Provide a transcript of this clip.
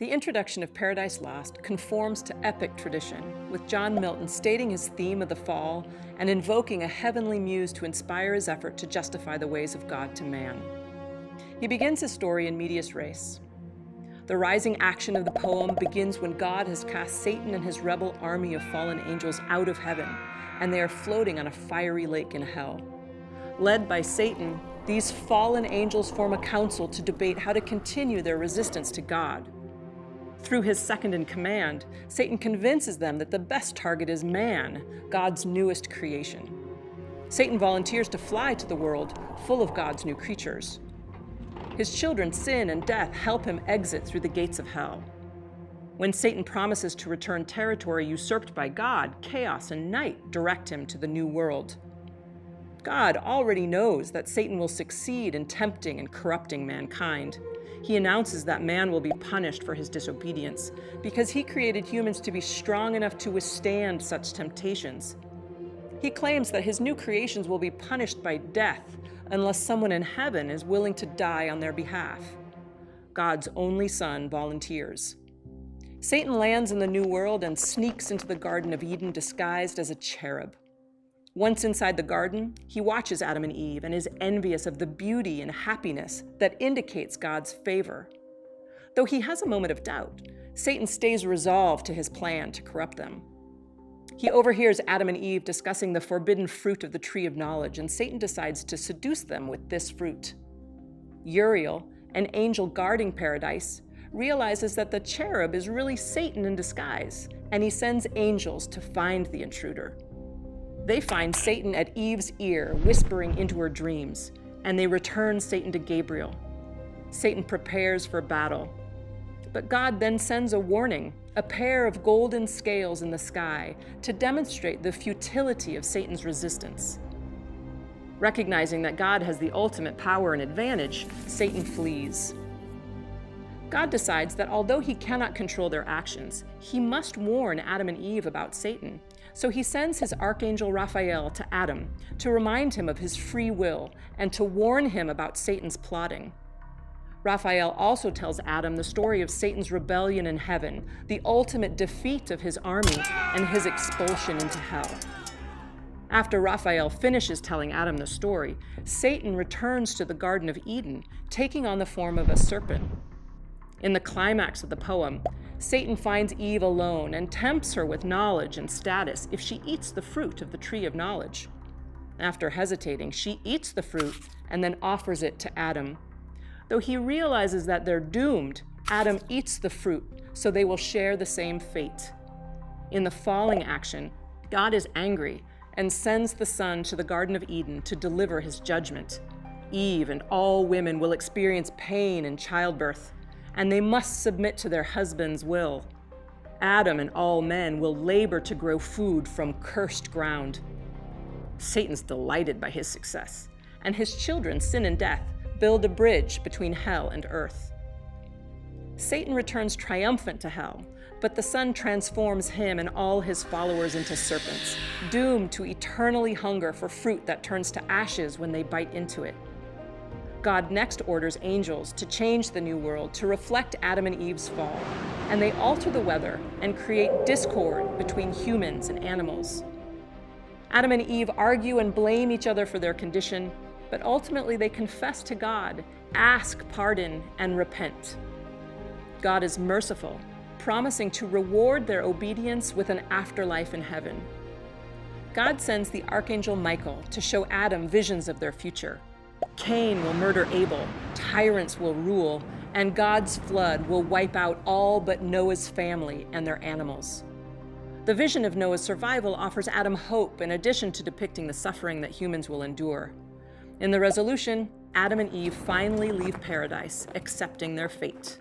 The introduction of Paradise Lost conforms to epic tradition, with John Milton stating his theme of the fall and invoking a heavenly muse to inspire his effort to justify the ways of God to man. He begins his story in medias res. The rising action of the poem begins when God has cast Satan and his rebel army of fallen angels out of heaven, and they are floating on a fiery lake in hell. Led by Satan, these fallen angels form a council to debate how to continue their resistance to God. Through his second in command, Satan convinces them that the best target is man, God's newest creation. Satan volunteers to fly to the world full of God's new creatures. His children, sin and death, help him exit through the gates of hell. When Satan promises to return territory usurped by God, chaos and night direct him to the new world. God already knows that Satan will succeed in tempting and corrupting mankind. He announces that man will be punished for his disobedience because he created humans to be strong enough to withstand such temptations. He claims that his new creations will be punished by death unless someone in heaven is willing to die on their behalf. God's only Son volunteers. Satan lands in the new world and sneaks into the Garden of Eden disguised as a cherub. Once inside the garden, he watches Adam and Eve and is envious of the beauty and happiness that indicates God's favor. Though he has a moment of doubt, Satan stays resolved to his plan to corrupt them. He overhears Adam and Eve discussing the forbidden fruit of the tree of knowledge, and Satan decides to seduce them with this fruit. Uriel, an angel guarding paradise, realizes that the cherub is really Satan in disguise, and he sends angels to find the intruder. They find Satan at Eve's ear, whispering into her dreams, and they return Satan to Gabriel. Satan prepares for battle. But God then sends a warning, a pair of golden scales in the sky, to demonstrate the futility of Satan's resistance. Recognizing that God has the ultimate power and advantage, Satan flees. God decides that although he cannot control their actions, he must warn Adam and Eve about Satan. So he sends his archangel Raphael to Adam to remind him of his free will and to warn him about Satan's plotting. Raphael also tells Adam the story of Satan's rebellion in heaven, the ultimate defeat of his army, and his expulsion into hell. After Raphael finishes telling Adam the story, Satan returns to the Garden of Eden, taking on the form of a serpent. In the climax of the poem, Satan finds Eve alone and tempts her with knowledge and status if she eats the fruit of the tree of knowledge. After hesitating, she eats the fruit and then offers it to Adam. Though he realizes that they're doomed, Adam eats the fruit, so they will share the same fate. In the falling action, God is angry and sends the Son to the Garden of Eden to deliver his judgment. Eve and all women will experience pain in childbirth, and they must submit to their husband's will. Adam and all men will labor to grow food from cursed ground. Satan's delighted by his success, and his children, sin and death, build a bridge between hell and earth. Satan returns triumphant to hell, but the Son transforms him and all his followers into serpents, doomed to eternally hunger for fruit that turns to ashes when they bite into it. God next orders angels to change the new world to reflect Adam and Eve's fall, and they alter the weather and create discord between humans and animals. Adam and Eve argue and blame each other for their condition, but ultimately they confess to God, ask pardon, and repent. God is merciful, promising to reward their obedience with an afterlife in heaven. God sends the archangel Michael to show Adam visions of their future. Cain will murder Abel, tyrants will rule, and God's flood will wipe out all but Noah's family and their animals. The vision of Noah's survival offers Adam hope in addition to depicting the suffering that humans will endure. In the resolution, Adam and Eve finally leave paradise, accepting their fate.